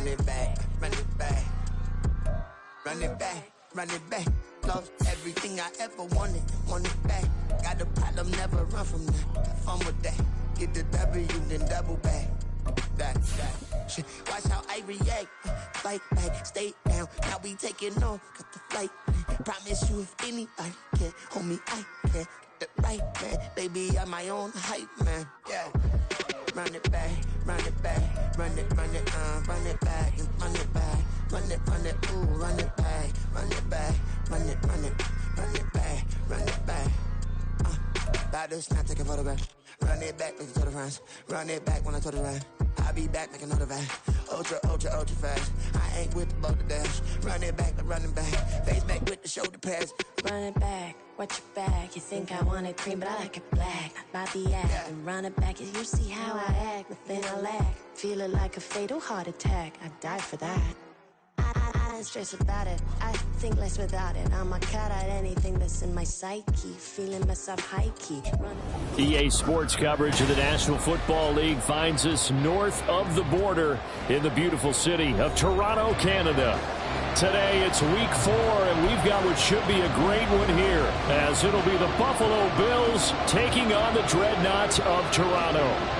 it back, run it back. Run it back, run it back. Lost everything I ever wanted, want it back. Got a problem, never run from that. Have fun with that. Get the W, then double back. That. Shit. Watch how I react. Fight back, stay down. Now we taking off, got the flight. Promise you if anybody can, homie, I can. Get the right man, baby, I'm my own hype man. Yeah. Run it back, run it back, run it back, and run it back, run it, ooh, run it back, run it back, run it back, run it back. About to snap, take a photograph. Run it back, make it to the friends. Run it back when I told it right. I'll be back, make another van. Ultra fast. I ain't with the boat to dash. Run it back, running back. Face back with the shoulder pads. Run it back, watch your back. You think I want it cream, but I like it black. Not the act. Yeah. And run it back, you see how I act. Nothing I lack. Feel it like a fatal heart attack. I'd die for that. I don't stress about it. I think less without it. I'm a cut at anything that's in my psyche. Feeling myself high-key. EA Sports coverage of the National Football League finds us north of the border in the beautiful city of Toronto, Canada. Today it's week 4, and we've got what should be a great one here, as it'll be the Buffalo Bills taking on the Dreadnoughts of Toronto.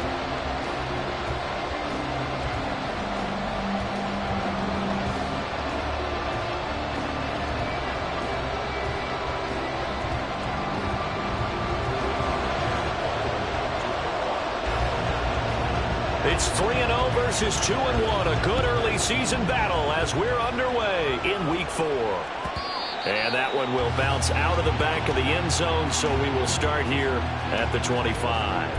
It's 3-0 versus 2-1. A good early season battle as we're underway in week 4. And that one will bounce out of the back of the end zone, so we will start here at the 25.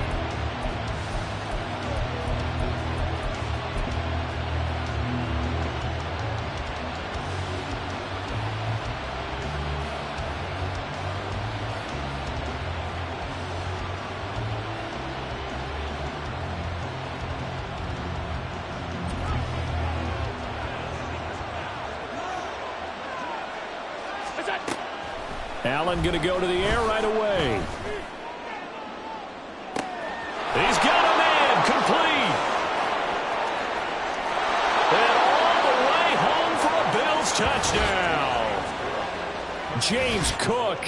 Allen going to go to the air right away. He's got a man complete. And all the way home for a Bills touchdown. James Cook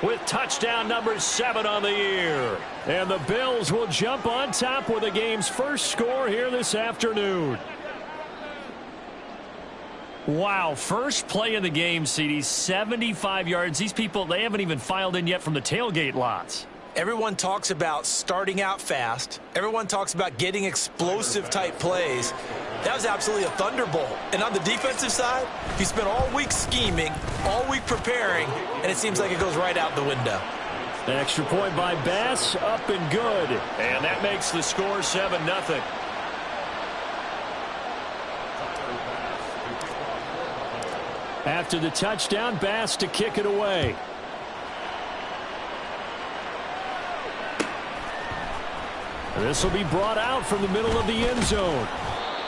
with touchdown number 7 on the year. And the Bills will jump on top with the game's first score here this afternoon. Wow, first play of the game, CD, 75 yards. These people, they haven't even filed in yet from the tailgate lots. Everyone talks about starting out fast. Everyone talks about getting explosive-type plays. That was absolutely a thunderbolt. And on the defensive side, you spent all week scheming, all week preparing, and it seems like it goes right out the window. An extra point by Bass, up and good. And that makes the score 7-0. After the touchdown, Bass to kick it away. This will be brought out from the middle of the end zone.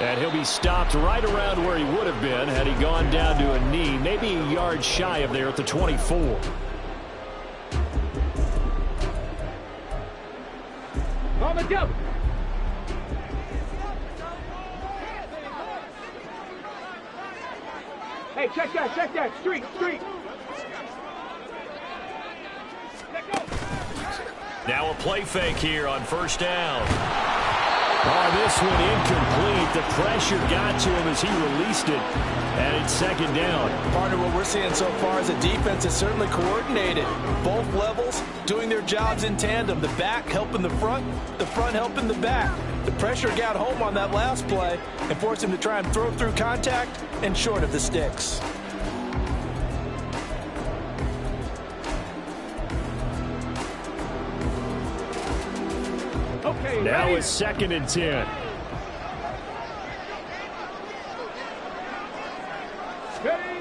And he'll be stopped right around where he would have been had he gone down to a knee, maybe a yard shy of there at the 24. Mama, go! Hey, check that, street. Now a play fake here on first down. Oh, this one incomplete. The pressure got to him as he released it, and it's second down. Partner, what we're seeing so far is a defense is certainly coordinated. Both levels doing their jobs in tandem. The back helping the front helping the back. The pressure got home on that last play and forced him to try and throw through contact and short of the sticks. Okay, now ready? it's 2nd and 10. Ready?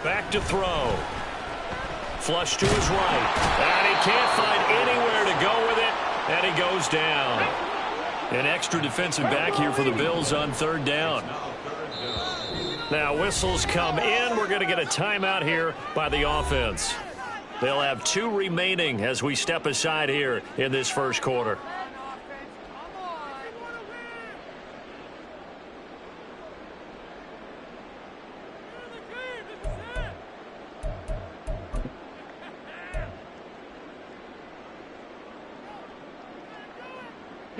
Back to throw. Flush to his right. And he can't find anywhere to go with it. And he goes down. An extra defensive back here for the Bills on 3rd down. Now whistles come in. We're going to get a timeout here by the offense. They'll have 2 remaining as we step aside here in this first quarter.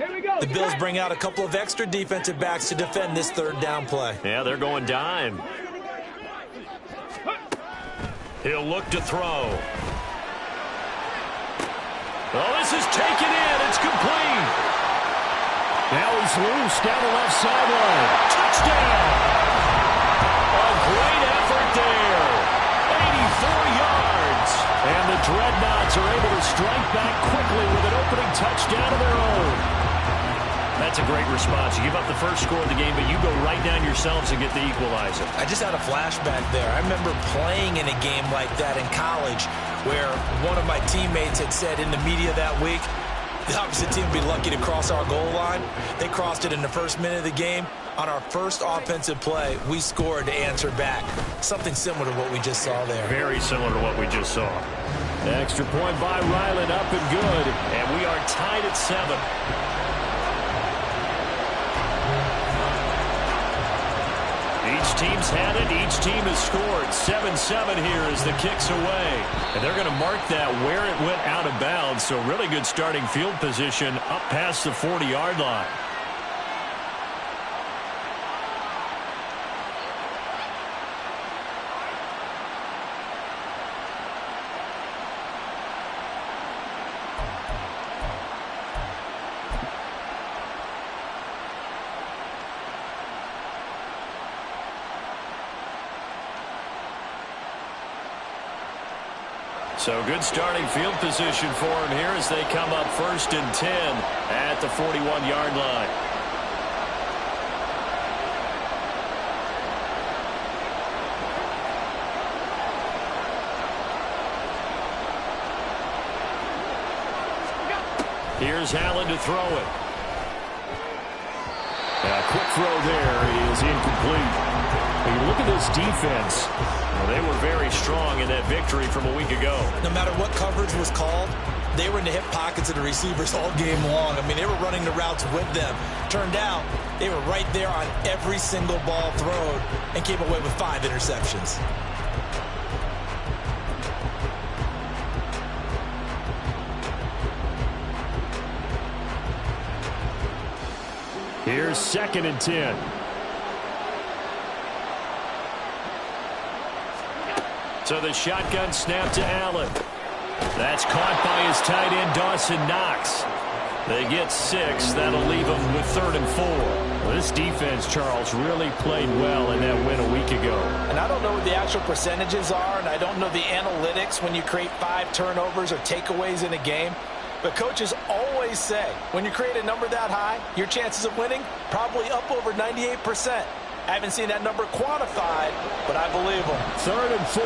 Here we go. The Bills bring out a couple of extra defensive backs to defend this third down play. Yeah, they're going dime. He'll look to throw. Oh, this is taken in. It's complete. Now he's loose down the left sideline. Touchdown. A great effort there. 84 yards. And the Dreadnoughts are able to strike back quickly with an opening touchdown of their own. That's a great response. You give up the first score of the game, but you go right down yourselves and get the equalizer. I just had a flashback there. I remember playing in a game like that in college where one of my teammates had said in the media that week, the opposite team would be lucky to cross our goal line. They crossed it in the first minute of the game. On our first offensive play, we scored to answer back. Something similar to what we just saw there. Very similar to what we just saw. Extra point by Ryland, up and good. And we are tied at 7. Each team's had it. Each team has scored. 7-7 here as the kick's away. And they're going to mark that where it went out of bounds. So really good starting field position up past the 40-yard line. So good starting field position for him here as they come up 1st and 10 at the 41-yard line. Here's Allen to throw it. A quick throw there is incomplete. When you look at this defense, well, they were very strong in that victory from a week ago. No matter what coverage was called, they were in the hip pockets of the receivers all game long. I mean, they were running the routes with them. Turned out, they were right there on every single ball thrown and came away with 5 interceptions. Here's 2nd and 10. So the shotgun snap to Allen. That's caught by his tight end, Dawson Knox. They get 6. That'll leave them with 3rd and 4. Well, this defense, Charles, really played well in that win a week ago. And I don't know what the actual percentages are, and I don't know the analytics when you create 5 turnovers or takeaways in a game. But coaches always say, when you create a number that high, your chances of winning probably up over 98%. I haven't seen that number quantified, but I believe them. 3rd and 4.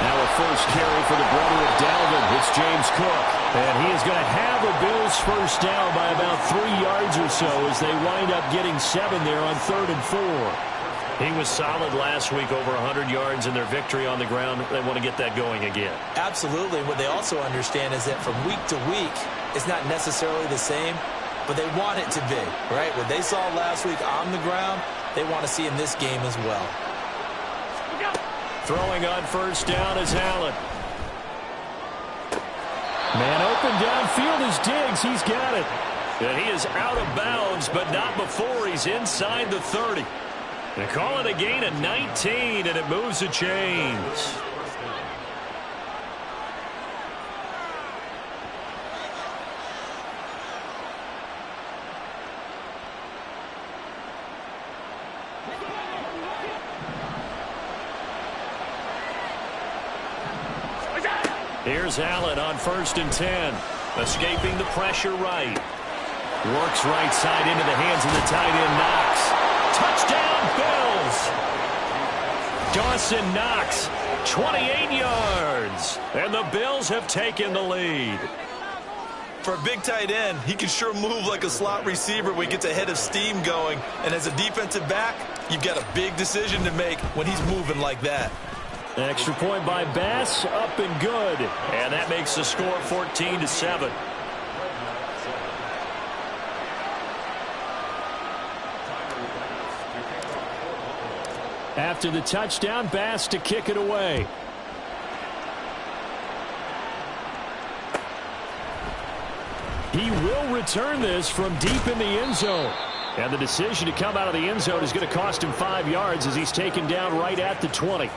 Now a first carry for the brother of Dalvin. It's James Cook. And he is going to have a Bills first down by about 3 yards or so as they wind up getting 7 there on 3rd and 4. He was solid last week, over 100 yards in their victory on the ground. They want to get that going again. Absolutely. What they also understand is that from week to week, it's not necessarily the same, but they want it to be, right? What they saw last week on the ground, they want to see in this game as well. Throwing on first down is Allen. Man open downfield is Diggs. He's got it. And he is out of bounds, but not before he's inside the 30. They call it a gain of 19, and it moves the chains. Here's Allen on 1st and 10. Escaping the pressure right. Works right side into the hands of the tight end, Knox. Touchdown, Bills! Dawson Knox, 28 yards. And the Bills have taken the lead. For a big tight end, he can sure move like a slot receiver when he gets a head of steam going. And as a defensive back, you've got a big decision to make when he's moving like that. Extra point by Bass, up and good. And that makes the score 14-7. After the touchdown, Bass to kick it away. He will return this from deep in the end zone. And the decision to come out of the end zone is going to cost him 5 yards as he's taken down right at the 20.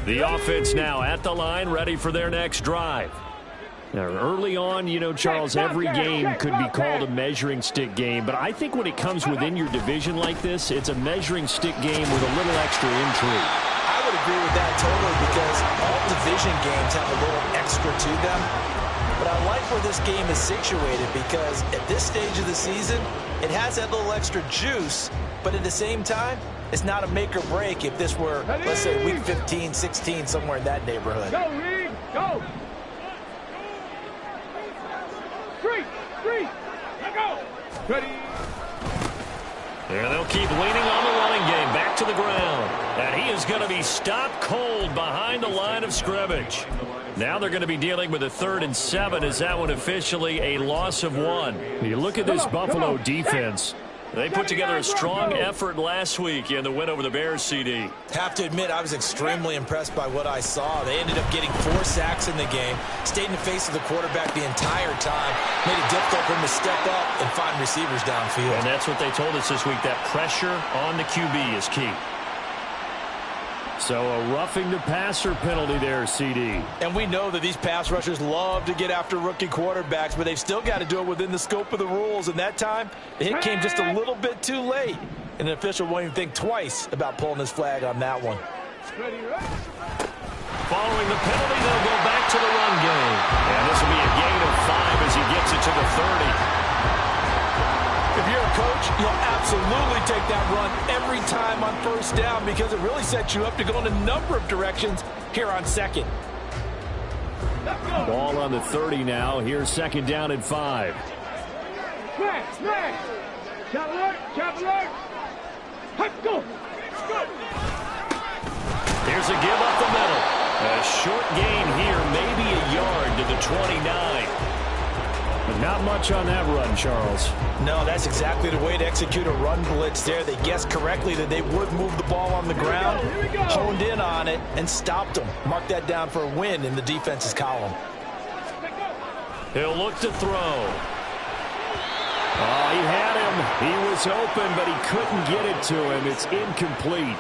The offense now at the line, ready for their next drive. Now, early on, you know, Charles, every game could be called a measuring stick game. But I think when it comes within your division like this, it's a measuring stick game with a little extra intrigue. I would agree with that totally because all division games have a little extra to them. But I like where this game is situated because at this stage of the season, it has that little extra juice. But at the same time, it's not a make or break if this were, let's say, week 15, 16, somewhere in that neighborhood. Go, Reed, go! Three, let go! Ready? And they'll keep leaning on the running game, back to the ground. And he is going to be stopped cold behind the line of scrimmage. Now they're going to be dealing with a 3rd and 7 as that one officially a loss of 1. You look at this Buffalo defense. They put together a strong effort last week in the win over the Bears, CD. Have to admit, I was extremely impressed by what I saw. They ended up getting 4 sacks in the game, stayed in the face of the quarterback the entire time, made it difficult for him to step up and find receivers downfield. And that's what they told us this week, that pressure on the QB is key. So a roughing the passer penalty there, CD. And we know that these pass rushers love to get after rookie quarterbacks, but they've still got to do it within the scope of the rules. And that time, the hit came just a little bit too late. And an official won't even think twice about pulling his flag on that one. Following the penalty, they'll go back to the run game. And this will be a gain of 5 as he gets it to the 30. If you're a coach, you'll absolutely take that run every time on 1st down because it really sets you up to go in a number of directions here on 2nd. Ball on the 30 now. Here's 2nd down and 5. Smash! Chop alert! Let's go! Here's a give up the middle. A short gain here, maybe a yard to the 29. But not much on that run, Charles. No, that's exactly the way to execute a run blitz there. They guessed correctly that they would move the ball on the ground, honed in on it, and stopped them. Mark that down for a win in the defense's column. He'll look to throw. Oh, he had him. He was open, but he couldn't get it to him. It's incomplete.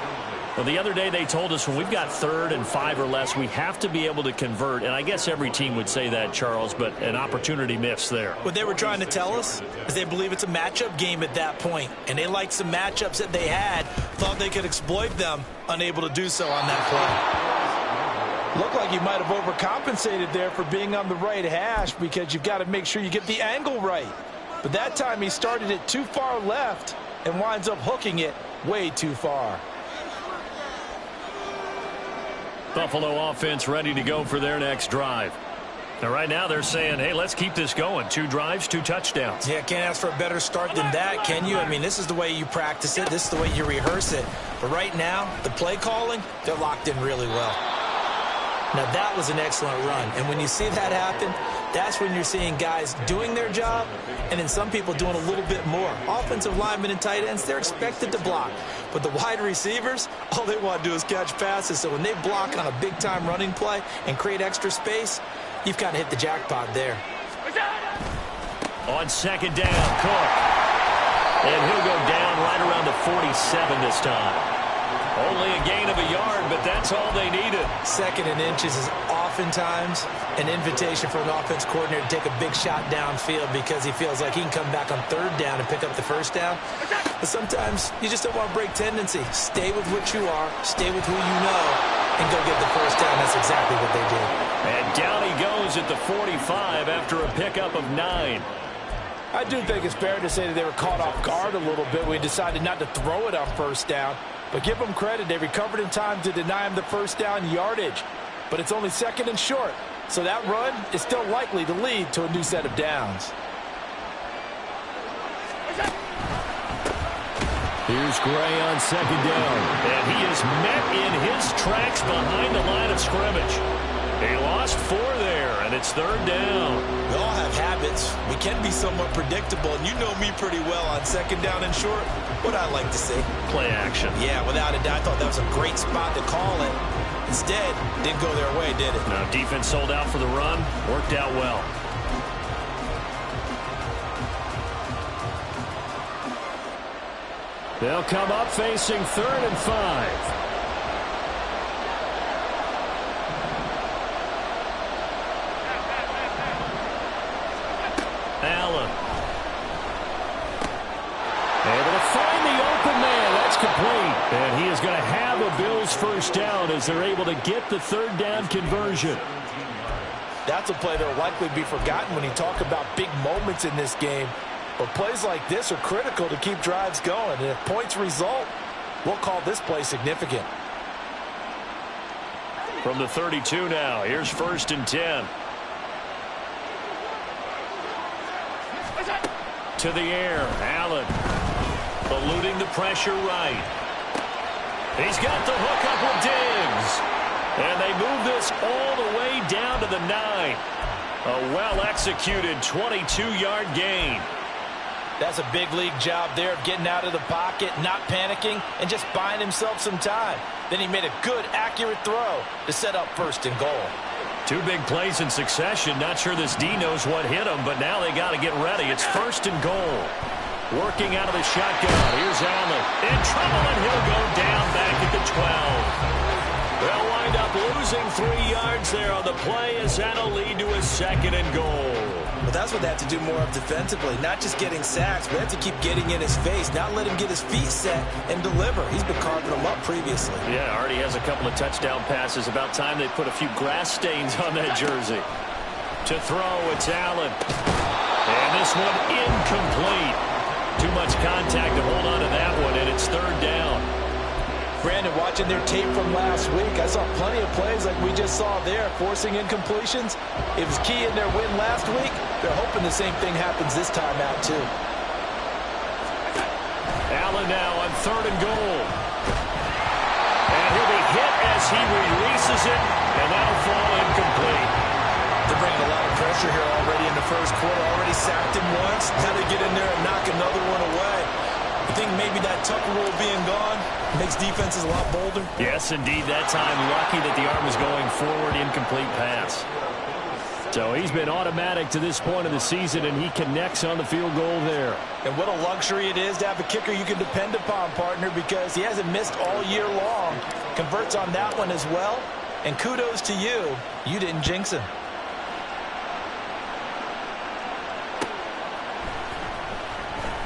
Well, the other day they told us when we've got 3rd and 5 or less, we have to be able to convert. And I guess every team would say that, Charles, but an opportunity missed there. What they were trying to tell us is they believe it's a matchup game at that point. And they liked some matchups that they had, thought they could exploit them, unable to do so on that play. Looked like you might have overcompensated there for being on the right hash because you've got to make sure you get the angle right. But that time he started it too far left and winds up hooking it way too far. Buffalo offense ready to go for their next drive. Now, right now they're saying, hey, let's keep this going. 2 drives, 2 touchdowns. Yeah, can't ask for a better start than that, can you? I mean, this is the way you practice it. This is the way you rehearse it. But right now, the play calling, they're locked in really well. Now, that was an excellent run. And when you see that happen, that's when you're seeing guys doing their job and then some people doing a little bit more. Offensive linemen and tight ends, they're expected to block. But the wide receivers, all they want to do is catch passes. So when they block on a big-time running play and create extra space, you've kind of hit the jackpot there. On 2nd down, Cook. And he'll go down right around the 47 this time. Only a gain of a yard, but that's all they needed. 2nd and inches is oftentimes an invitation for an offense coordinator to take a big shot downfield because he feels like he can come back on 3rd down and pick up the 1st down. But sometimes you just don't want to break tendency. Stay with what you are, stay with who you know, and go get the 1st down. That's exactly what they did. And down he goes at the 45 after a pickup of 9. I do think it's fair to say that they were caught off guard a little bit. We decided not to throw it on 1st down. But give them credit. They recovered in time to deny him the 1st down yardage. But it's only 2nd and short. So that run is still likely to lead to a new set of downs. Here's Gray on 2nd down. And he is met in his tracks behind the line of scrimmage. He lost 4 there. And it's third down. We all have habits. We can be somewhat predictable, and you know me pretty well on second down and short. What I like to see. Play action. Yeah, without a doubt, I thought that was a great spot to call it. Instead, didn't go their way, did it? Now, defense sold out for the run. Worked out well. They'll come up facing 3rd and 5. Allen. Able to find the open man. That's complete. And he is going to have a Bills first down as they're able to get the third down conversion. That's a play that will likely be forgotten when you talk about big moments in this game. But plays like this are critical to keep drives going. And if points result, we'll call this play significant. From the 32 now, here's 1st and 10. To the air, Allen. Eluding the pressure right. He's got the hook up with Diggs. And they move this all the way down to the 9. A well-executed 22-yard gain. That's a big league job there of getting out of the pocket, not panicking, and just buying himself some time. Then he made a good, accurate throw to set up 1st and goal. 2 big plays in succession. Not sure this D knows what hit him, but now they got to get ready. It's 1st and goal. Working out of the shotgun. Here's Allen. In trouble, and he'll go down back at the 12. They'll wind up losing 3 yards there on the play as that'll lead to a 2nd and goal. But that's what they have to do more of defensively. Not just getting sacks, but they have to keep getting in his face. Not let him get his feet set and deliver. He's been carving them up previously. Yeah, already has a couple of touchdown passes. About time they put a few grass stains on that jersey. To throw, it's Allen. And this one incomplete. Too much contact to hold on to that one, and it's 3rd down. Brandon, watching their tape from last week, I saw plenty of plays like we just saw there, forcing incompletions. It was key in their win last week. They're hoping the same thing happens this time out, too. Allen now on 3rd and goal. And he'll be hit as he releases it, and that'll fall incomplete. They're bringing a lot of pressure here already in the first quarter. Already sacked him once. Now they get in there and knock another one away. I think maybe that Tucker rule being gone makes defenses a lot bolder. Yes, indeed. That time, lucky that the arm was going forward. Incomplete pass. So he's been automatic to this point of the season, and he connects on the field goal there. And what a luxury it is to have a kicker you can depend upon, partner, because he hasn't missed all year long. Converts on that one as well. And kudos to you. You didn't jinx him.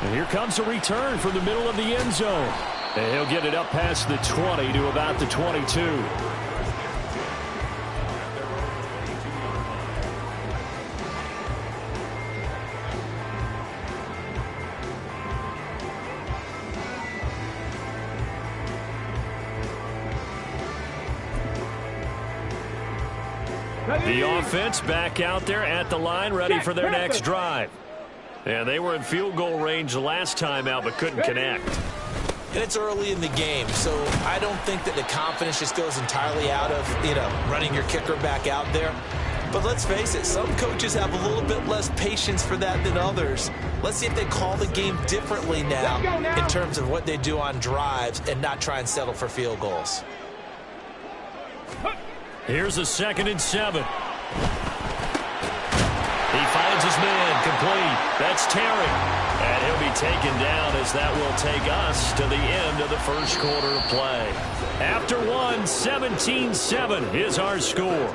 And here comes a return from the middle of the end zone. And he'll get it up past the 20 to about the 22. The offense back out there at the line, ready for their next drive. And they were in field goal range the last time out, but couldn't connect. And it's early in the game, so I don't think that the confidence just goes entirely out of, running your kicker back out there. But let's face it, some coaches have a little bit less patience for that than others. Let's see if they call the game differently now in terms of what they do on drives and not try and settle for field goals. Here's a 2nd and 7. He finds his man, complete. That's Terry. And he'll be taken down as that will take us to the end of the first quarter of play. After one, 17-7 is our score.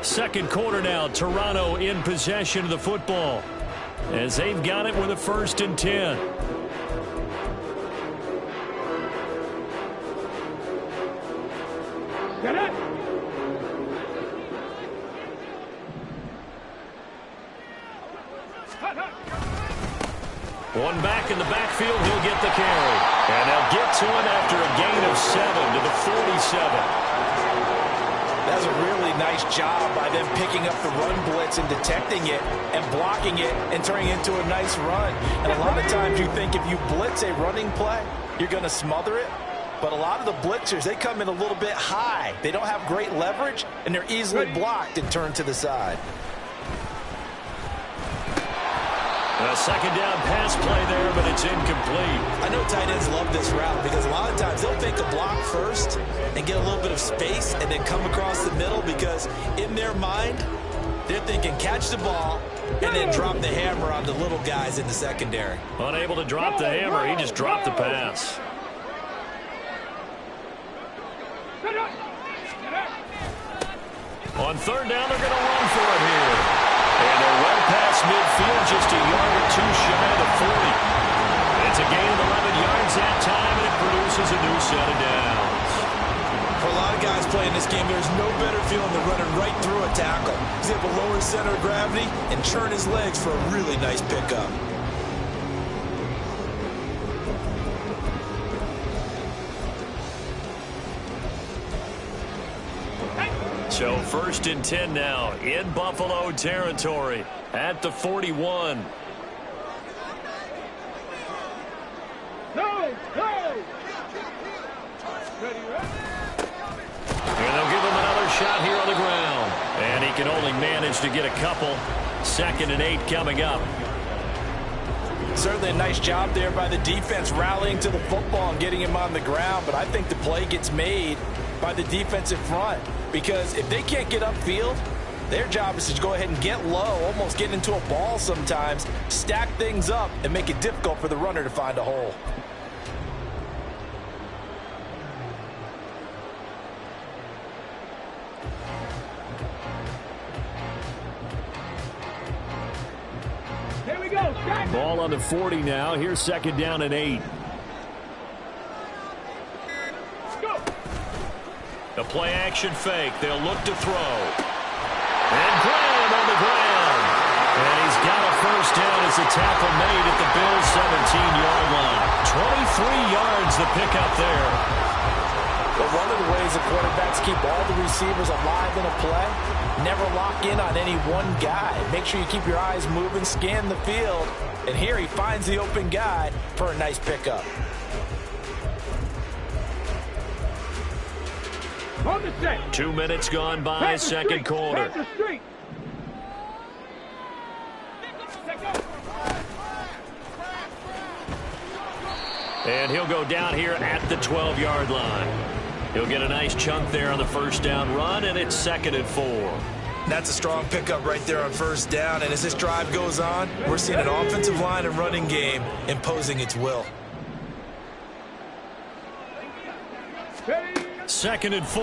Second quarter now, Toronto in possession of the football as they've got it with a 1st and 10. Get it! One back in the backfield, he'll get the carry. And they'll get to him after a gain of 7 to the 47. That's a really nice job by them picking up the run blitz and detecting it and blocking it and turning it into a nice run. And a lot of times you think if you blitz a running play, you're going to smother it. But a lot of the blitzers, they come in a little bit high. They don't have great leverage, and they're easily blocked and turned to the side. A second down pass play there, but it's incomplete. I know tight ends love this route because a lot of times they'll fake a block first and get a little bit of space and then come across the middle because in their mind, they're thinking catch the ball and then drop the hammer on the little guys in the secondary. Unable to drop the hammer, he just dropped the pass. On third down, they're going to run for it here. And they're well past midfield, just a yard or two shy of the 40. It's a gain of 11 yards that time, and it produces a new set of downs. For a lot of guys playing this game, there's no better feeling than running right through a tackle. He's able to lower his center of gravity and churn his legs for a really nice pickup. So 1st and 10 now in Buffalo territory at the 41. No! And they'll give him another shot here on the ground. And he can only manage to get a couple. 2nd and 8 coming up. Certainly a nice job there by the defense rallying to the football and getting him on the ground. But I think the play gets made by the defensive front. Because if they can't get upfield, their job is to go ahead and get low, almost get into a ball sometimes, stack things up, and make it difficult for the runner to find a hole. Here we go. Ball on the 40 now. Here's 2nd down and 8. A play-action fake. They'll look to throw. And Graham on the ground. And he's got a first down as the tackle made at the Bills' 17-yard line. 23 yards the pickup there. But one of the ways the quarterbacks keep all the receivers alive in a play, never lock in on any one guy. Make sure you keep your eyes moving, scan the field. And here he finds the open guy for a nice pickup. On the set. 2 minutes gone by, second quarter. And he'll go down here at the 12-yard line. He'll get a nice chunk there on the first down run, and it's 2nd and 4. That's a strong pickup right there on first down. And as this drive goes on, we're seeing an offensive line and running game imposing its will. 2nd and 4.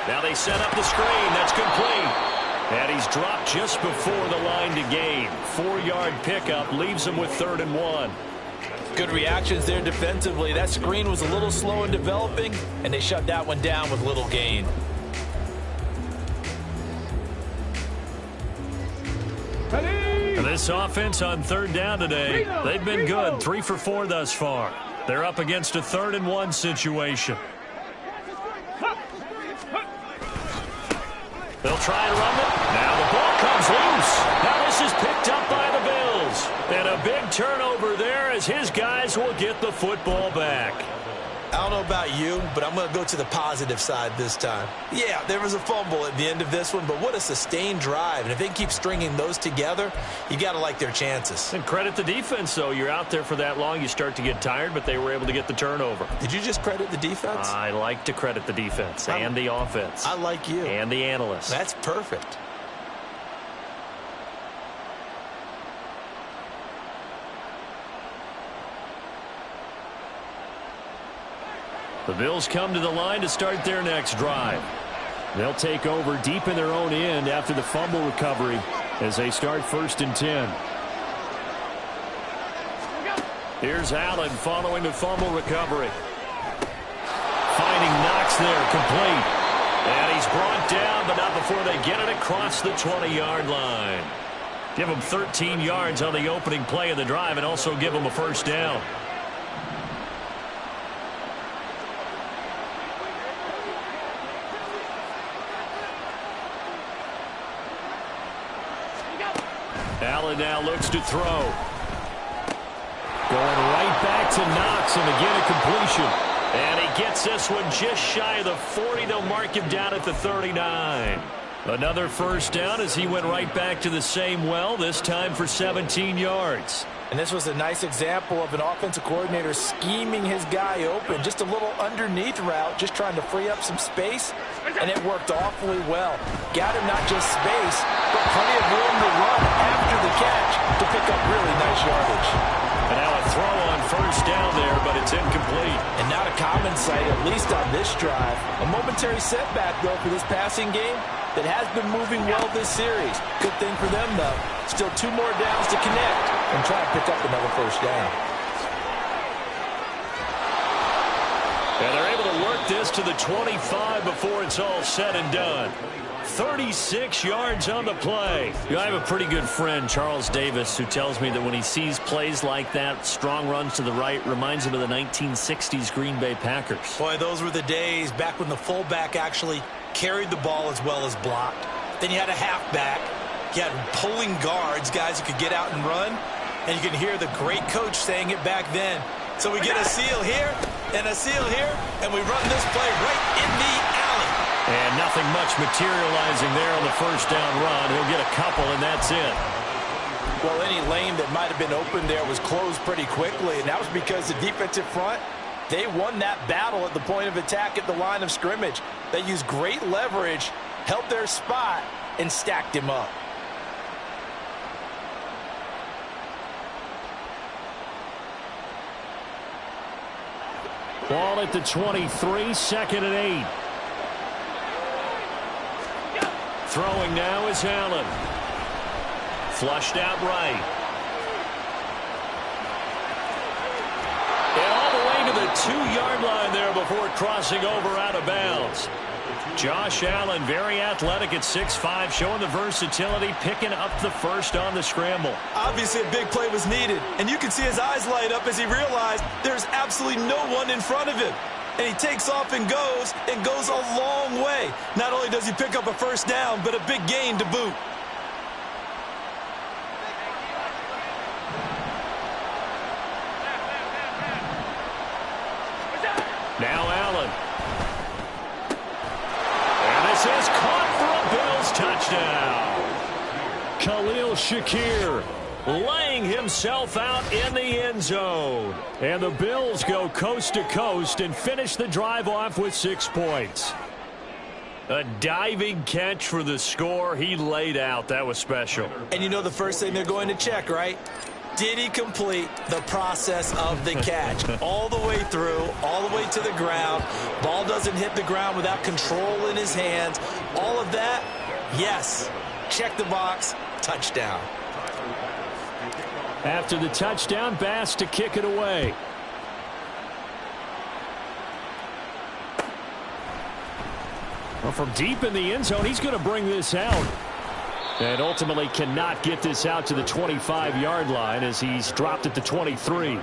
Now they set up the screen. That's complete. And he's dropped just before the line to gain. 4-yard pickup leaves him with 3rd and 1. Good reactions there defensively. That screen was a little slow in developing, and they shut that one down with little gain. This offense on 3rd down today, they've been good. 3 for 4 thus far. They're up against a 3rd and 1 situation. They'll try and run it. Now the ball comes loose. Now this is picked up by the Bills. And a big turnover there as his guys will get the football back. I don't know about you, but I'm going to go to the positive side this time. Yeah, there was a fumble at the end of this one, but what a sustained drive. And if they can keep stringing those together, you got to like their chances. And credit the defense, though. You're out there for that long, you start to get tired, but they were able to get the turnover. Did you just credit the defense? I like to credit the defense and the offense. I like you. And the analysts. That's perfect. The Bills come to the line to start their next drive. They'll take over deep in their own end after the fumble recovery as they start 1st and 10. Here's Allen following the fumble recovery. Finding Knox there, complete. And he's brought down, but not before they get it across the 20-yard line. Give him 13 yards on the opening play of the drive and also give him a first down. Allen now looks to throw. Going right back to Knox, and again a completion. And he gets this one just shy of the 40. They'll mark him down at the 39. Another first down as he went right back to the same well, this time for 17 yards. And this was a nice example of an offensive coordinator scheming his guy open. Just a little underneath route, just trying to free up some space, and it worked awfully well. Got him not just space, but plenty of room to run after the catch to pick up really nice yardage. And now a throw on first down there, but it's incomplete. And not a common sight, at least on this drive. A momentary setback, though, for this passing game that has been moving well this series. Good thing for them, though. Still 2 more downs to connect and try to pick up another first down. And they're able to work this to the 25 before it's all said and done. 36 yards on the play. I have a pretty good friend, Charles Davis, who tells me that when he sees plays like that, strong runs to the right, reminds him of the 1960s Green Bay Packers. Boy, those were the days back when the fullback actually carried the ball as well as blocked. Then you had a halfback. You had pulling guards, guys who could get out and run. And you can hear the great coach saying it back then. So we get a seal here and a seal here, and we run this play right in the alley. And nothing much materializing there on the first down run. He'll get a couple, and that's it. Well, any lane that might have been open there was closed pretty quickly, and that was because the defensive front, they won that battle at the point of attack at the line of scrimmage. They used great leverage, held their spot, and stacked him up. Ball at the 23, 2nd and 8. Throwing now is Allen. Flushed out right. And all the way to the 2-yard line there before crossing over out of bounds. Josh Allen, very athletic at 6'5", showing the versatility, picking up the first on the scramble. Obviously a big play was needed, and you can see his eyes light up as he realized there's absolutely no one in front of him. And he takes off and goes a long way. Not only does he pick up a first down, but a big gain to boot. Now Allen. And this is caught for a Bills touchdown. Khalil Shakir laying himself out in the end zone. And the Bills go coast to coast and finish the drive off with 6 points. A diving catch for the score. He laid out. That was special. And you know the first thing they're going to check, right? Did he complete the process of the catch? All the way through, all the way to the ground. Ball doesn't hit the ground without control in his hands. All of that, yes. Check the box, touchdown. After the touchdown, Bass to kick it away. Well, from deep in the end zone, he's going to bring this out. And ultimately cannot get this out to the 25-yard line as he's dropped at the 23.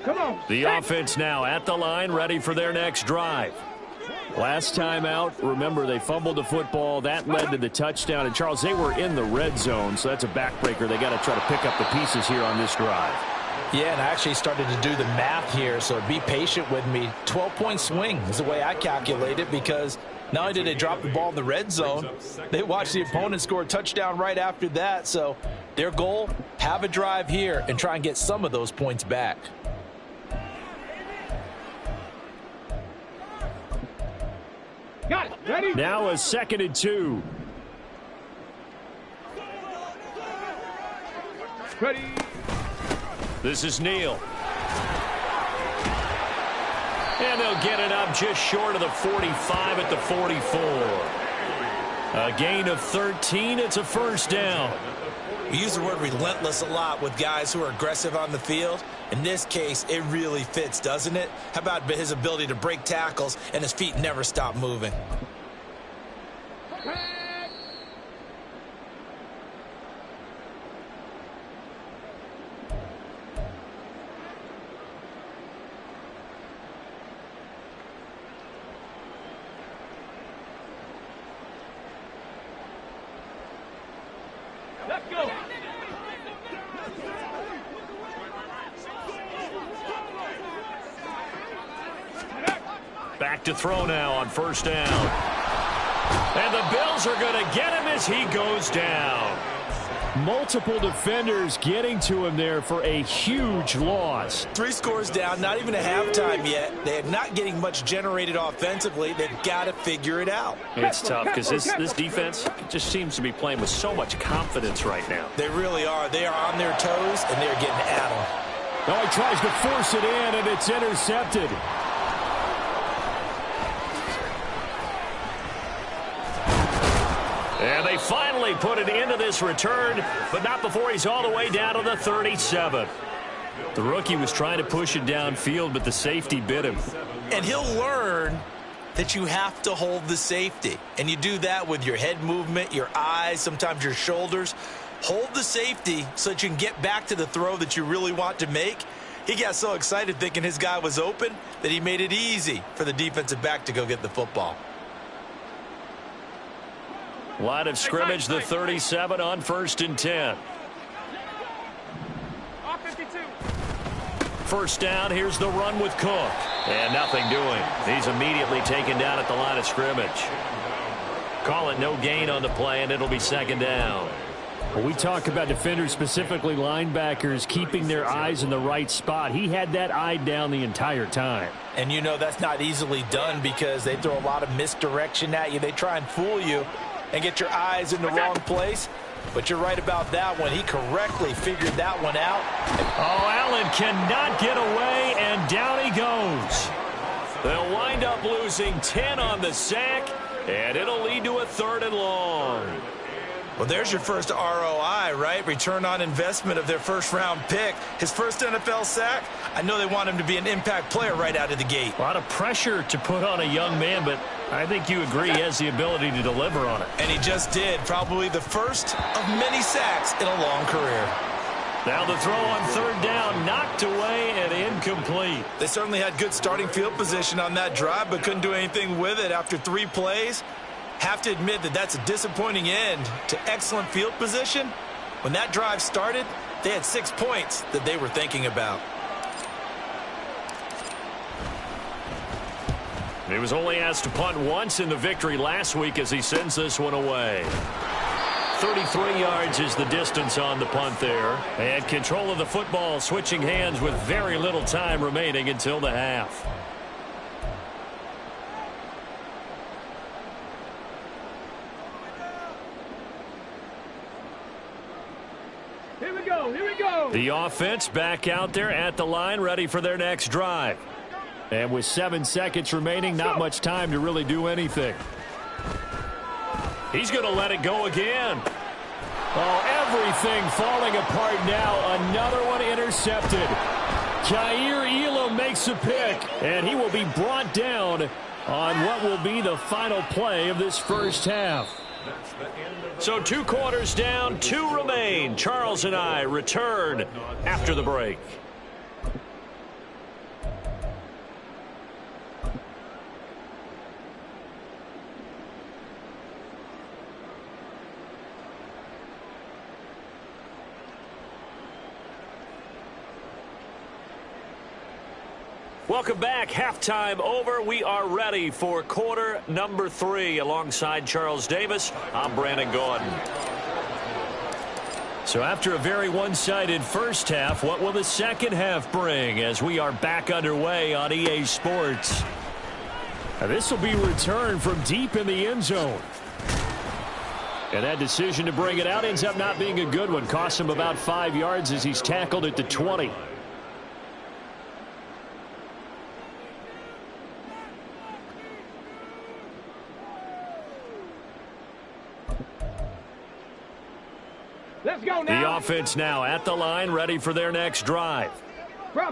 Come on. The offense now at the line, ready for their next drive. Last time out, remember, they fumbled the football. That led to the touchdown. And, Charles, they were in the red zone, so that's a backbreaker. They got to try to pick up the pieces here on this drive. Yeah, and I actually started to do the math here, so be patient with me. 12-point swing is the way I calculate it, because not only did they drop the ball in the red zone, they watched the opponent score a touchdown right after that. So their goal, have a drive here and try and get some of those points back. Got it. Ready? Now a 2nd and 2. Ready. This is Neal. And they'll get it up just short of the 45 at the 44. A gain of 13. It's a first down. We use the word relentless a lot with guys who are aggressive on the field. In this case, it really fits, doesn't it? How about his ability to break tackles and his feet never stop moving? Let's go. Back to throw now on first down. And the Bills are going to get him as he goes down. Multiple defenders getting to him there for a huge loss. 3 scores down, not even a halftime yet. They're not getting much generated offensively. They've got to figure it out. It's tough because this defense just seems to be playing with so much confidence right now. They really are. They are on their toes, and they're getting at them. Oh, he tries to force it in, and it's intercepted. And they finally put it into this return, but not before he's all the way down to the 37. The rookie was trying to push it downfield, but the safety bit him. And he'll learn that you have to hold the safety. And you do that with your head movement, your eyes, sometimes your shoulders. Hold the safety so that you can get back to the throw that you really want to make. He got so excited thinking his guy was open that he made it easy for the defensive back to go get the football. Line of scrimmage, the 37 on 1st and 10. First down, here's the run with Cook. And nothing doing. He's immediately taken down at the line of scrimmage. Call it no gain on the play, and it'll be 2nd down. Well, we talk about defenders, specifically linebackers, keeping their eyes in the right spot. He had that eye down the entire time. And you know that's not easily done because they throw a lot of misdirection at you. They try and fool you and get your eyes in the wrong place. But you're right about that one. He correctly figured that one out. Oh, Allen cannot get away, and down he goes. They'll wind up losing 10 on the sack, and it'll lead to a 3rd and long. Well, there's your first ROI, right? Return on investment of their first-round pick. His first NFL sack, I know they want him to be an impact player right out of the gate. A lot of pressure to put on a young man, but I think you agree he has the ability to deliver on it. And he just did. Probably the first of many sacks in a long career. Now the throw on 3rd down, knocked away and incomplete. They certainly had good starting field position on that drive, but couldn't do anything with it after 3 plays. Have to admit that that's a disappointing end to excellent field position. When that drive started, they had 6 points that they were thinking about. He was only asked to punt once in the victory last week as he sends this one away. 33 yards is the distance on the punt there. And control of the football, switching hands with very little time remaining until the half. Here we go, here we go. The offense back out there at the line, ready for their next drive. And with 7 seconds remaining, not much time to really do anything. He's going to let it go again. Oh, everything falling apart now. Another one intercepted. Kaiir Elam makes a pick, and he will be brought down on what will be the final play of this first half. So 2 quarters down, 2 remain. Charles and I return after the break. Welcome back. Halftime over. We are ready for quarter number 3. Alongside Charles Davis, I'm Brandon Gordon. So after a very one-sided first half, what will the second half bring as we are back underway on EA Sports? Now, this will be returned from deep in the end zone. And that decision to bring it out ends up not being a good one. Costs him about 5 yards as he's tackled at the 20. Let's go now. The offense now at the line, ready for their next drive.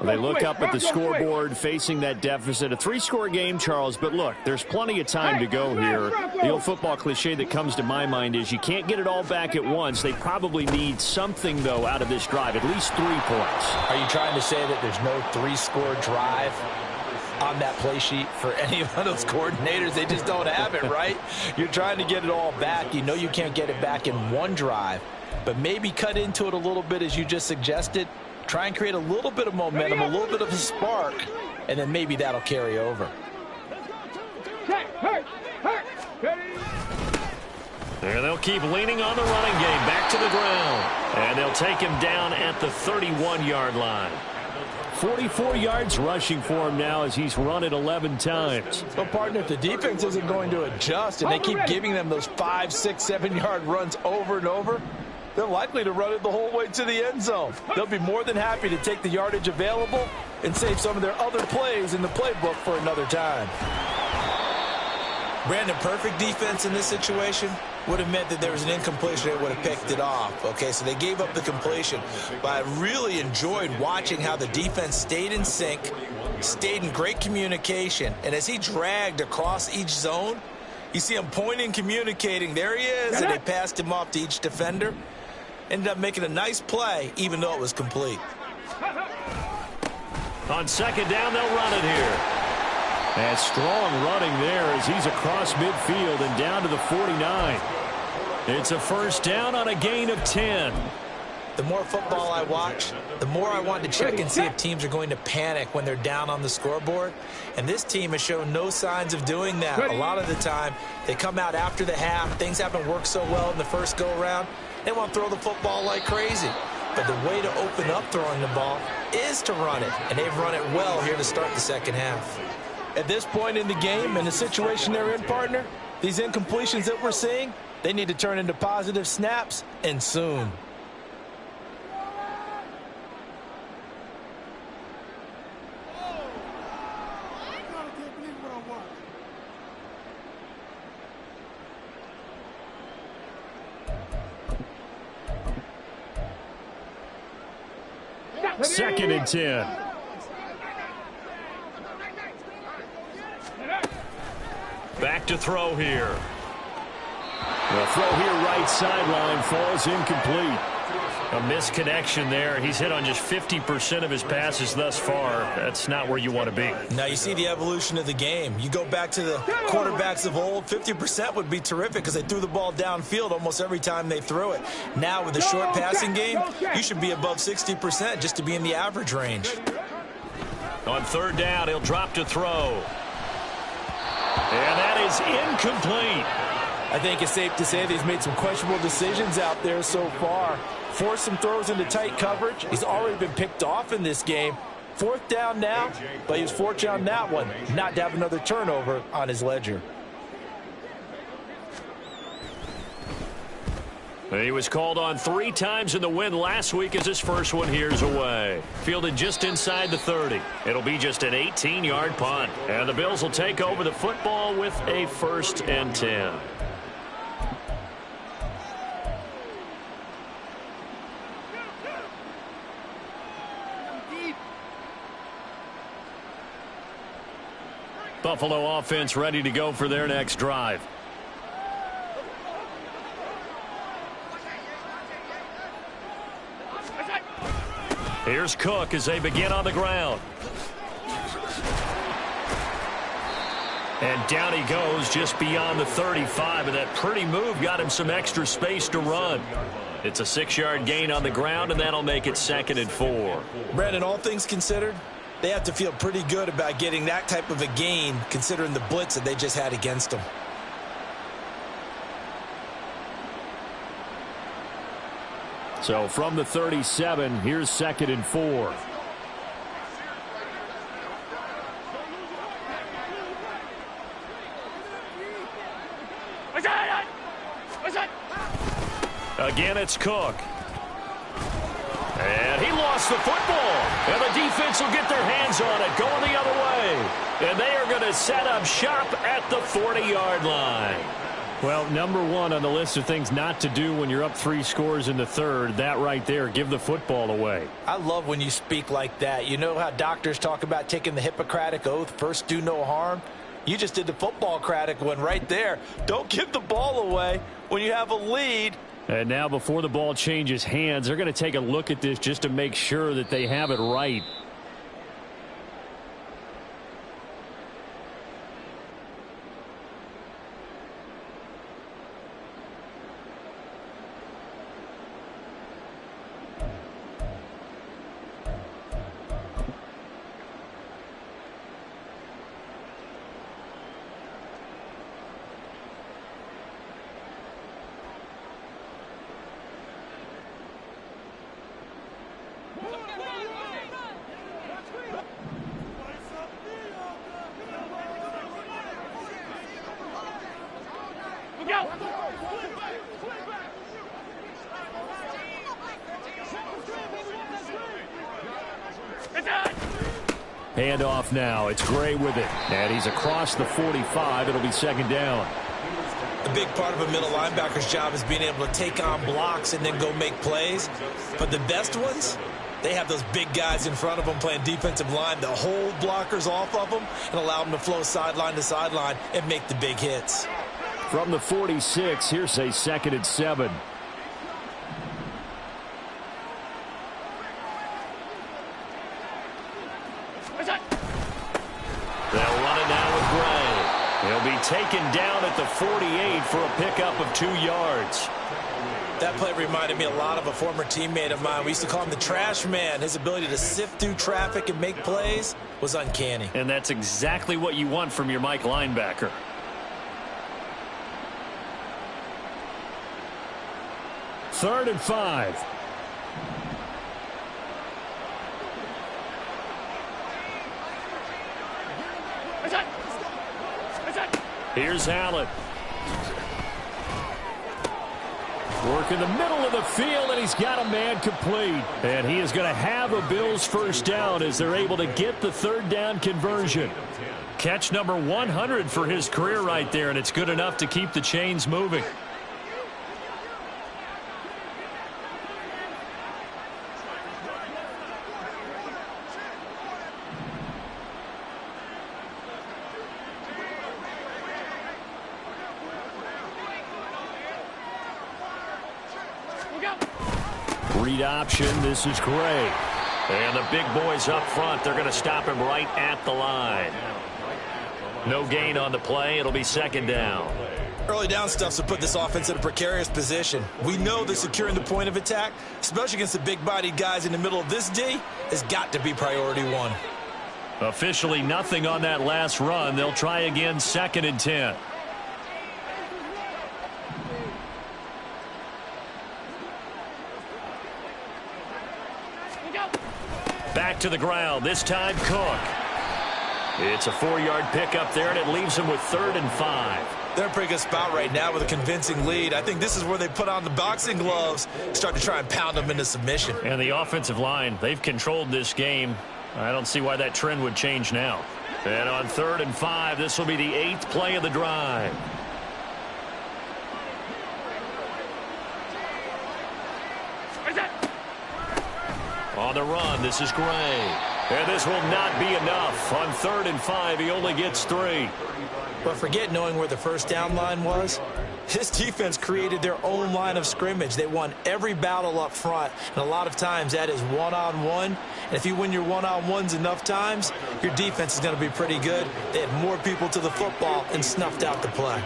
They look up at the scoreboard, facing that deficit. A 3-score game, Charles, but look, there's plenty of time to go here. The old football cliche that comes to my mind is you can't get it all back at once. They probably need something, though, out of this drive, at least 3 points. Are you trying to say that there's no 3-score drive on that play sheet for any of those coordinators? They just don't have it, right? You're trying to get it all back. You know you can't get it back in one drive. but maybe cut into it a little bit as you just suggested. Try and create a little bit of momentum, a little bit of a spark, and then maybe that'll carry over. And they'll keep leaning on the running game back to the ground. And they'll take him down at the 31-yard line. 44 yards rushing for him now as he's run it 11 times. Well, partner, if the defense isn't going to adjust and they keep giving them those 5, 6, 7-yard runs over and over, they're likely to run it the whole way to the end zone. They'll be more than happy to take the yardage available and save some of their other plays in the playbook for another time. Brandon, perfect defense in this situation would have meant that there was an incompletion. They would have picked it off. Okay, so they gave up the completion. But I really enjoyed watching how the defense stayed in sync, stayed in great communication. And as he dragged across each zone, you see him pointing, communicating. There he is, and they passed him off to each defender. Ended up making a nice play, even though it was complete. On second down, they'll run it here. And strong running there as he's across midfield and down to the 49. It's a first down on a gain of 10. The more football I watch, the more I want to check and see if teams are going to panic when they're down on the scoreboard. And this team has shown no signs of doing that. A lot of the time, they come out after the half. Things haven't worked so well in the first go-around. They want to throw the football like crazy. But the way to open up throwing the ball is to run it. And they've run it well here to start the second half. At this point in the game and the situation they're in, partner, these incompletions that we're seeing, they need to turn into positive snaps, and soon. Second and 10. Back to throw here. The throw here right sideline falls incomplete. A misconnection there. He's hit on just 50% of his passes thus far. That's not where you want to be. Now you see the evolution of the game. You go back to the quarterbacks of old, 50% would be terrific because they threw the ball downfield almost every time they threw it. Now with the short passing game, you should be above 60% just to be in the average range. On third down, he'll drop to throw. And that is incomplete. I think it's safe to say that he's made some questionable decisions out there so far. Forced some throws into tight coverage. He's already been picked off in this game. Fourth down now, but he was fortunate on that one not to have another turnover on his ledger. He was called on 3 times in the win last week as his first one here's away. Fielded just inside the 30. It'll be just an 18-yard punt. And the Bills will take over the football with a 1st and 10. Buffalo offense ready to go for their next drive. Here's Cook as they begin on the ground. And down he goes just beyond the 35, and that pretty move got him some extra space to run. It's a 6-yard gain on the ground, and that'll make it 2nd and 4. Brandon, all things considered, they have to feel pretty good about getting that type of a gain considering the blitz that they just had against them. So from the 37, here's 2nd and 4. Again, it's Cook. And he lost the football. And the defense will get their hands on it, going the other way. And they are going to set up shop at the 40-yard line. Well, number one on the list of things not to do when you're up 3 scores in the third, that right there, give the football away. I love when you speak like that. You know how doctors talk about taking the Hippocratic Oath, first do no harm? You just did the football-cratic one right there. Don't give the ball away when you have a lead. And now before the ball changes hands, they're going to take a look at this just to make sure that they have it right. Hand off now. It's Gray with it. And he's across the 45. It'll be second down. A big part of a middle linebacker's job is being able to take on blocks and then go make plays. But the best ones, they have those big guys in front of them playing defensive line to hold blockers off of them and allow them to flow sideline to sideline and make the big hits. From the 46, here's a 2nd and 7. They'll run it now with Gray. He'll be taken down at the 48 for a pickup of 2 yards. That play reminded me a lot of a former teammate of mine. We used to call him the trash man. His ability to sift through traffic and make plays was uncanny. And that's exactly what you want from your Mike linebacker. Third and 5. Here's Allen. Work in the middle of the field, and he's got a man complete. And he is going to have a Bills first down as they're able to get the 3rd down conversion. Catch number 100 for his career right there, and it's good enough to keep the chains moving. Read option. This is Gray. And the big boys up front, they're going to stop him right at the line. No gain on the play. It'll be 2nd down. Early down stuff to put this offense in a precarious position. We know that securing the point of attack, especially against the big-bodied guys in the middle of this D, has got to be priority 1. Officially nothing on that last run. They'll try again 2nd and 10. Back to the ground. This time Cook. It's a 4-yard pickup there, and it leaves him with 3rd and 5. They're in a pretty good spot right now with a convincing lead. I think this is where they put on the boxing gloves, start to try and pound them into submission. And the offensive line, they've controlled this game. I don't see why that trend would change now. And on 3rd and 5, this will be the 8th play of the drive. On the run, this is Gray. And this will not be enough. On 3rd and 5, he only gets 3. But forget knowing where the first down line was. This defense created their own line of scrimmage. They won every battle up front. And a lot of times that is one-on-one. And if you win your one-on-ones enough times, your defense is going to be pretty good. They had more people to the football and snuffed out the play.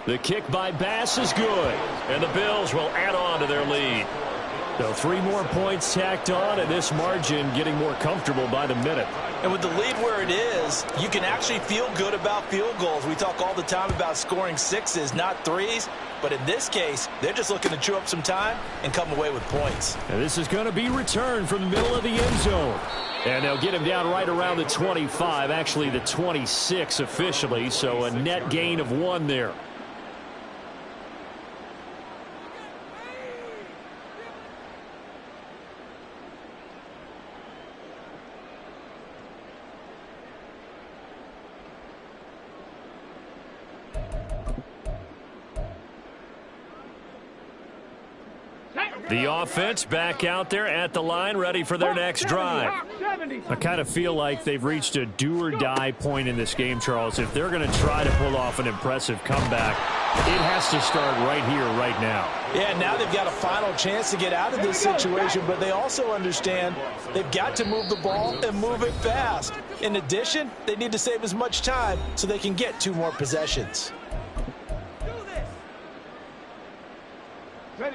The kick by Bass is good. And the Bills will add on to their lead. So 3 more points tacked on, and this margin getting more comfortable by the minute. And with the lead where it is, you can actually feel good about field goals. We talk all the time about scoring 6s, not 3s. But in this case, they're just looking to chew up some time and come away with points. And this is going to be returned from the middle of the end zone. And they'll get him down right around the 25, actually the 26 officially, so a net gain of 1 there. The offense back out there at the line, ready for their next drive. I kind of feel like they've reached a do-or-die point in this game, Charles. If they're going to try to pull off an impressive comeback, it has to start right here, right now. Yeah, now they've got a final chance to get out of this situation, but they also understand they've got to move the ball and move it fast. In addition, they need to save as much time so they can get 2 more possessions.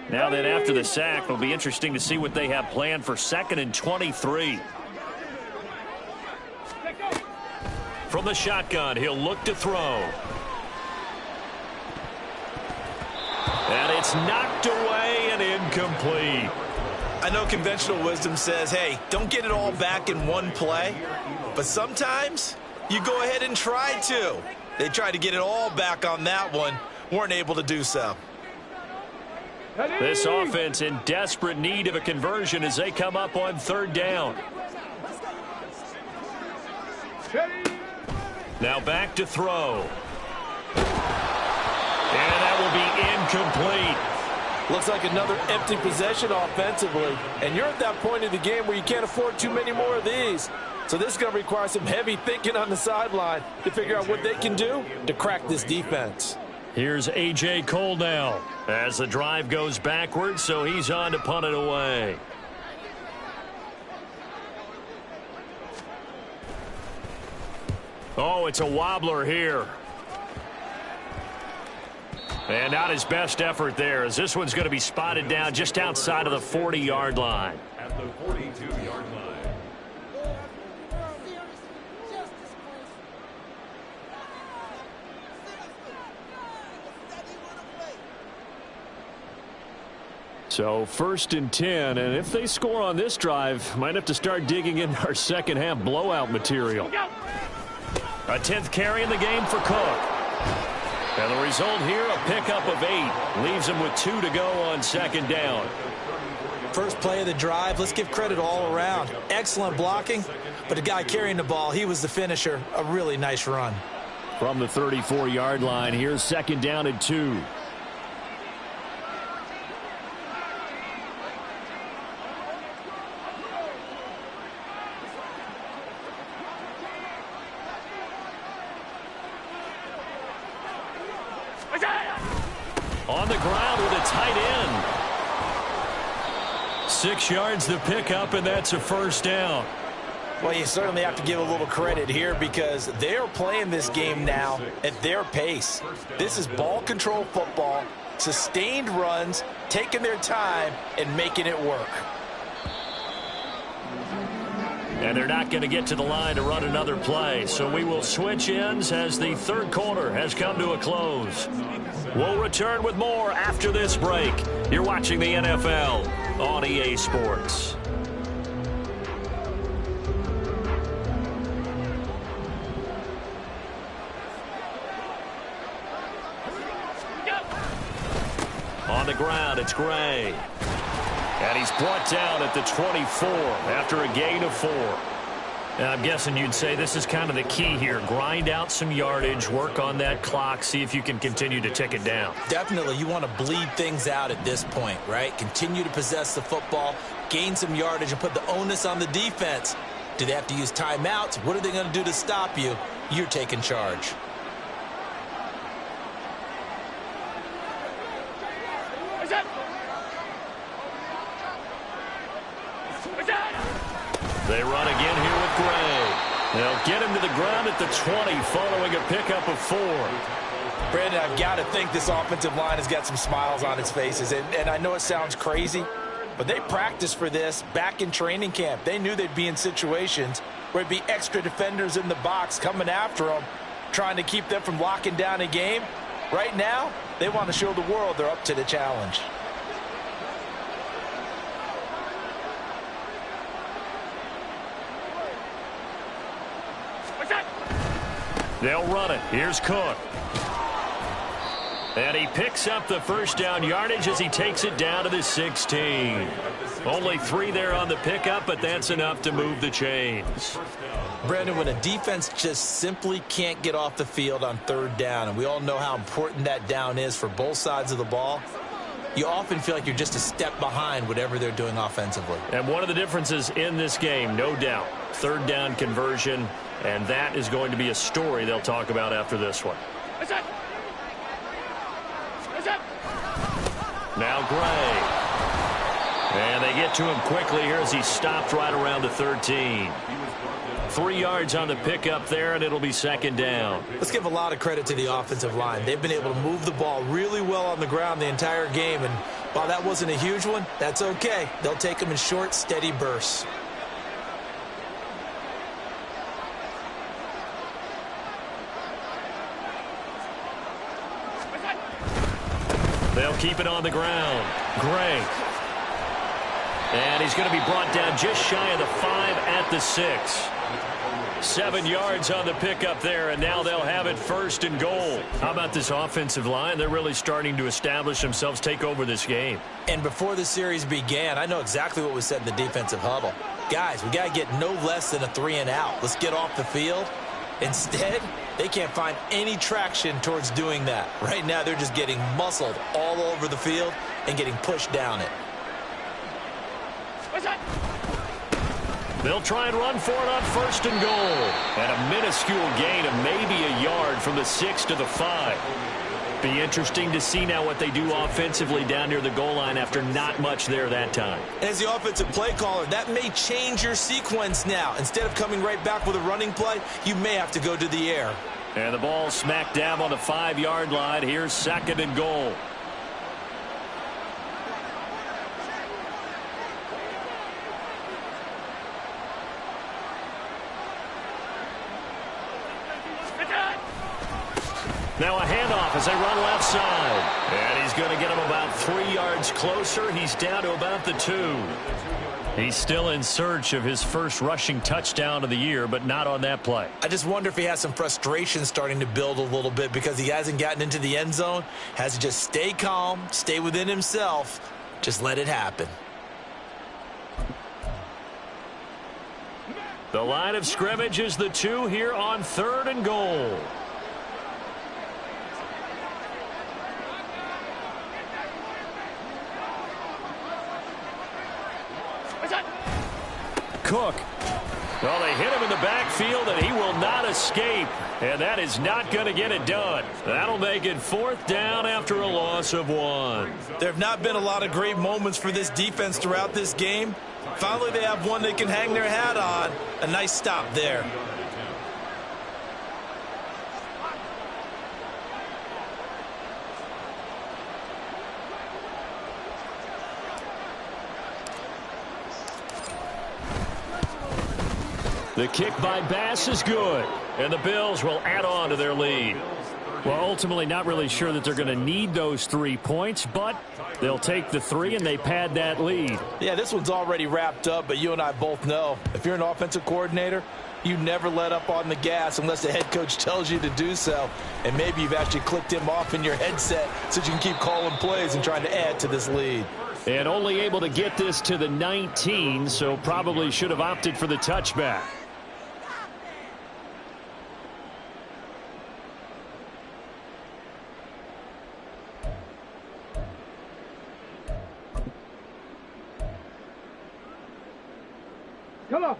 Now then, after the sack, it'll be interesting to see what they have planned for 2nd and 23. From the shotgun, he'll look to throw. And it's It's knocked away and incomplete. I know conventional wisdom says, hey, don't get it all back in one play. But sometimes you go ahead and try to. They tried to get it all back on that one. Weren't able to do so. This offense in desperate need of a conversion as they come up on third down. Now back to throw. And that will be incomplete. Looks like another empty possession offensively. And you're at that point in the game where you can't afford too many more of these. So this is going to require some heavy thinking on the sideline to figure out what they can do to crack this defense. Here's A.J. Cole now as the drive goes backwards, so he's on to punt it away. Oh, it's a wobbler here. And not his best effort there, as this one's going to be spotted down just outside of the 40-yard line. At the 42-yard line. So 1st and 10, and if they score on this drive, might have to start digging in our second half blowout material. A 10th carry in the game for Cook. And the result here, a pickup of 8. Leaves him with 2 to go on second down. First play of the drive, let's give credit all around. Excellent blocking, but the guy carrying the ball, he was the finisher. A really nice run. From the 34-yard line, here's second down and 2. On the ground with a tight end. 6 yards the pickup, and that's a first down. Well, you certainly have to give a little credit here because they're playing this game now at their pace. This is ball control football, sustained runs, taking their time, and making it work. And they're not going to get to the line to run another play, so we will switch ends as the third quarter has come to a close. We'll return with more after this break. You're watching the NFL on EA Sports. On the ground, it's Gray. And he's brought down at the 24 after a gain of 4. And I'm guessing you'd say this is kind of the key here. Grind out some yardage, work on that clock, see if you can continue to tick it down. Definitely, you want to bleed things out at this point, right? Continue to possess the football, gain some yardage, and put the onus on the defense. Do they have to use timeouts? What are they going to do to stop you? You're taking charge. They run again here with Gray. They'll get him to the ground at the 20 following a pickup of 4. Brandon, I've got to think this offensive line has got some smiles on its faces. And I know it sounds crazy, but they practiced for this back in training camp. They knew they'd be in situations where it'd be extra defenders in the box coming after them, trying to keep them from locking down a game. Right now, they want to show the world they're up to the challenge. They'll run it. Here's Cook. And he picks up the first down yardage as he takes it down to the 16. Only 3 there on the pickup, but that's enough to move the chains. Brandon, when a defense just simply can't get off the field on third down, and we all know how important that down is for both sides of the ball, you often feel like you're just a step behind whatever they're doing offensively. And one of the differences in this game, no doubt, third down conversion, and that is going to be a story they'll talk about after this one. Now Gray. And they get to him quickly here as he stopped right around the 13. 3 yards on the pickup there, and it'll be second down. Let's give a lot of credit to the offensive line. They've been able to move the ball really well on the ground the entire game, and while that wasn't a huge one, that's okay. They'll take them in short, steady bursts. They'll keep it on the ground. Gray. And he's going to be brought down just shy of the 5 at the 6. 7 yards on the pickup there, and now they'll have it 1st and goal. How about this offensive line? They're really starting to establish themselves, take over this game. And before the series began, I know exactly what was said in the defensive huddle. Guys, we got to get no less than a 3 and out. Let's get off the field. Instead, they can't find any traction towards doing that. Right now, they're just getting muscled all over the field and getting pushed down it. They'll try and run for it on 1st and goal. And a minuscule gain of maybe a yard from the 6 to the 5. Be interesting to see now what they do offensively down near the goal line after not much there that time. As the offensive play caller, that may change your sequence now. Instead of coming right back with a running play, you may have to go to the air. And the ball smack dab on the 5-yard line. Here's 2nd and goal. Now a handoff as they run left side. And he's going to get him about 3 yards closer. He's down to about the 2. He's still in search of his first rushing touchdown of the year, but not on that play. I just wonder if he has some frustration starting to build a little bit because he hasn't gotten into the end zone. Has to just stay calm, stay within himself, just let it happen. The line of scrimmage is the 2 here on 3rd and goal. Cook. Well, they hit him in the backfield, and he will not escape. And that is not going to get it done. That'll make it 4th down after a loss of 1. There have not been a lot of great moments for this defense throughout this game. Finally, they have one they can hang their hat on. A nice stop there. The kick by Bass is good, and the Bills will add on to their lead. Well, ultimately not really sure that they're going to need those 3 points, but they'll take the 3 and they pad that lead. Yeah, this one's already wrapped up, but you and I both know if you're an offensive coordinator, you never let up on the gas unless the head coach tells you to do so. And maybe you've actually clicked him off in your headset so you can keep calling plays and trying to add to this lead. And only able to get this to the 19, so probably should have opted for the touchback.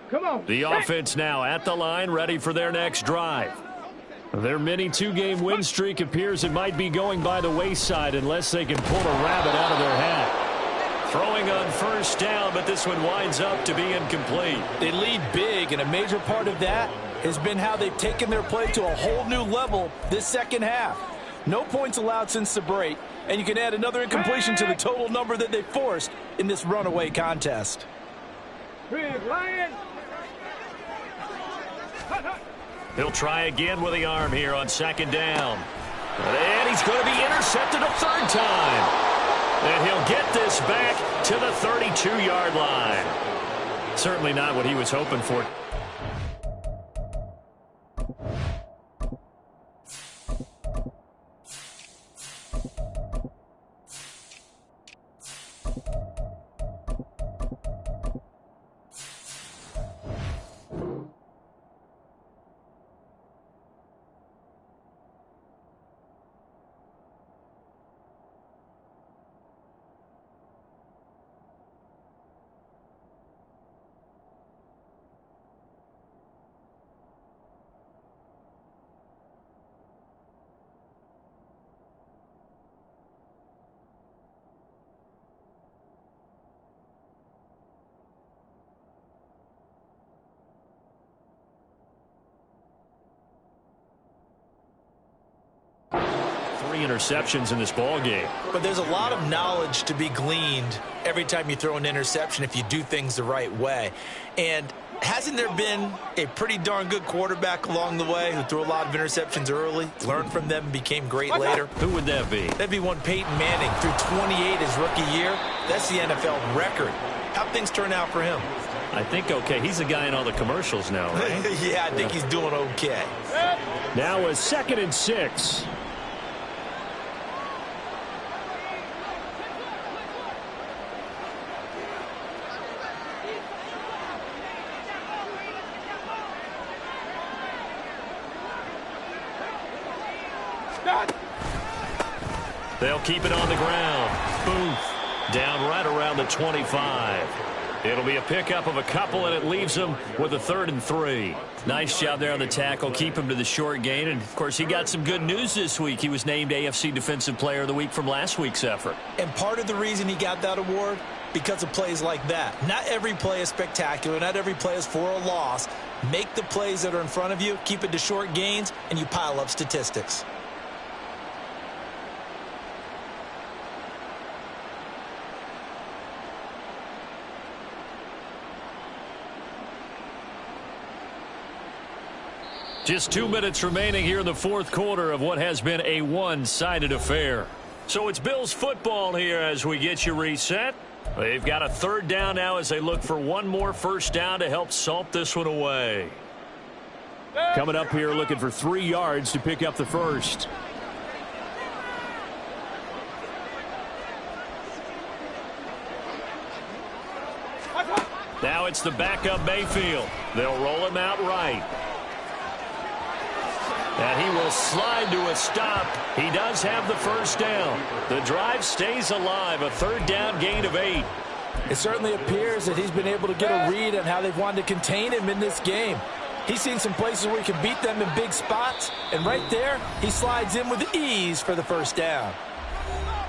Come on. The offense now at the line, ready for their next drive. Their mini 2-game win streak appears it might be going by the wayside unless they can pull a rabbit out of their hat. Throwing on 1st down, but this one winds up to be incomplete. They lead big, and a major part of that has been how they've taken their play to a whole new level this second half. No points allowed since the break, and you can add another incompletion to the total number that they forced in this runaway contest. Big Lion. He'll try again with the arm here on 2nd down. And he's going to be intercepted a 3rd time. And he'll get this back to the 32-yard line. Certainly not what he was hoping for. Interceptions in this ball game. But there's a lot of knowledge to be gleaned every time you throw an interception if you do things the right way. And Hasn't there been a pretty darn good quarterback along the way who threw a lot of interceptions early, learned from them, and became great later? Who would that be? That'd be one Peyton Manning. Threw 28 his rookie year. That's the NFL record. How'd things turn out for him? I think okay. He's the guy in all the commercials now, right? Yeah, I think he's doing okay. Now a 2nd and 6. They'll keep it on the ground. Booth down right around the 25. It'll be a pickup of a couple, and it leaves them with a 3rd and 3. Nice job there on the tackle. Keep him to the short gain. And, of course, he got some good news this week. He was named AFC Defensive Player of the Week from last week's effort. And part of the reason he got that award, because of plays like that. Not every play is spectacular. Not every play is for a loss. Make the plays that are in front of you, keep it to short gains, and you pile up statistics. Just 2 minutes remaining here in the 4th quarter of what has been a one-sided affair. So it's Bills football here as we get you reset. They've got a 3rd down now as they look for one more first down to help salt this one away. Coming up here looking for 3 yards to pick up the first. Now it's the backup Mayfield. They'll roll him out right. And he will slide to a stop. He does have the first down. The drive stays alive. A 3rd down gain of 8. It certainly appears that he's been able to get a read on how they've wanted to contain him in this game. He's seen some places where he can beat them in big spots. And right there, he slides in with ease for the first down.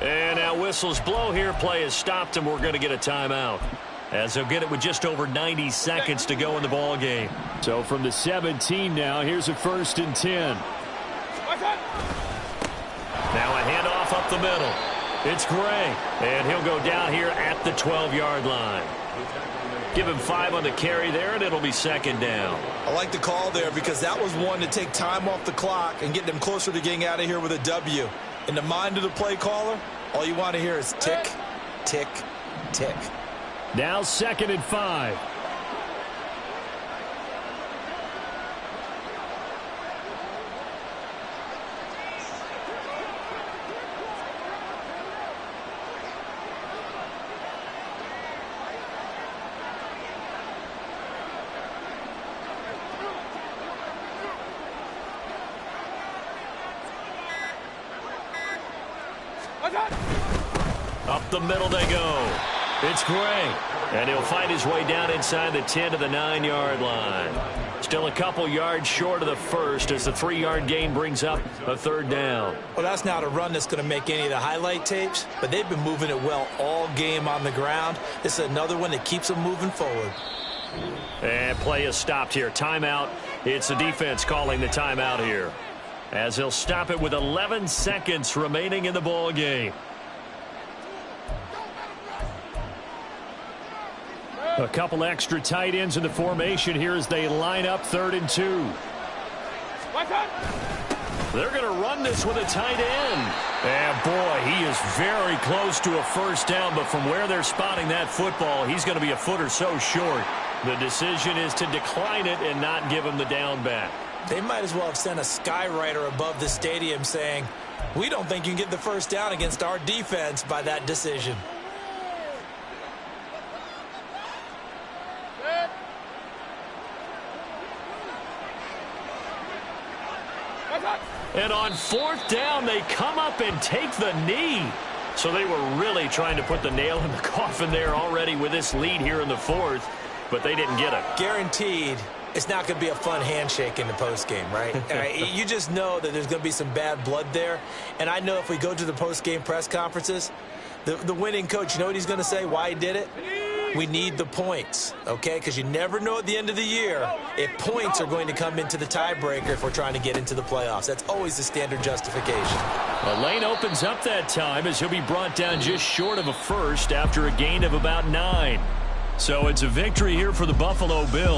And now whistles blow here. Play is stopped, and we're going to get a timeout, as they'll get it with just over 90 seconds to go in the ball game. So from the 17 now, here's a 1st and 10. Now a handoff up the middle. It's Gray, and he'll go down here at the 12-yard line. Give him 5 on the carry there, and it'll be 2nd down. I like the call there because that was one to take time off the clock and get them closer to getting out of here with a W. In the mind of the play caller, all you want to hear is tick, tick, tick. Now 2nd and 5. Up the middle they go. It's Gray, and he'll find his way down inside the 10 to the 9-yard line. Still a couple yards short of the first as the 3-yard gain brings up a 3rd down. Well, that's not a run that's going to make any of the highlight tapes, but they've been moving it well all game on the ground. This is another one that keeps them moving forward. And play is stopped here. Timeout. It's the defense calling the timeout here, as they'll stop it with 11 seconds remaining in the ball game. A couple extra tight ends in the formation here as they line up 3rd and 2. They're going to run this with a tight end. And boy, he is very close to a first down, but from where they're spotting that football, he's going to be a foot or so short. The decision is to decline it and not give him the down back. They might as well have sent a skywriter above the stadium saying, we don't think you can get the first down against our defense by that decision. And on 4th down, they come up and take the knee. So they were really trying to put the nail in the coffin there already with this lead here in the 4th, but they didn't get it. Guaranteed it's not going to be a fun handshake in the postgame, right? You just know that there's going to be some bad blood there. And I know if we go to the postgame press conferences, the winning coach, you know what he's going to say, why he did it? We need the points, okay? Because you never know at the end of the year if points are going to come into the tiebreaker if we're trying to get into the playoffs. That's always the standard justification. A lane opens up that time as he'll be brought down just short of a first after a gain of about 9. So it's a victory here for the Buffalo Bills.